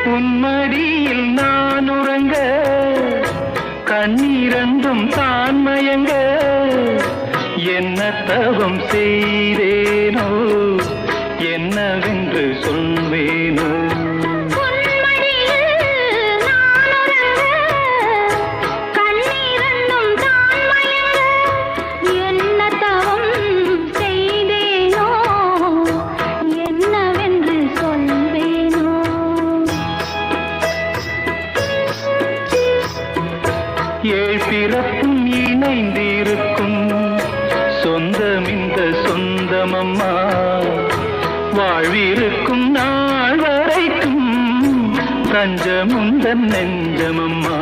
உன்மடியில் நான் உறங்க கண்ணீரண்டும் தான் மயங்க என்ன தவம் செய்தேனோ என்னவென்று சொல்வேனோ ஏழ் பிறப்பும் இணைந்திருக்கும் சொந்தம் இந்த சொந்தமம்மா வாழ்விருக்கும் நாள் வரைக்கும் தஞ்சமுந்தன் நெஞ்சமம்மா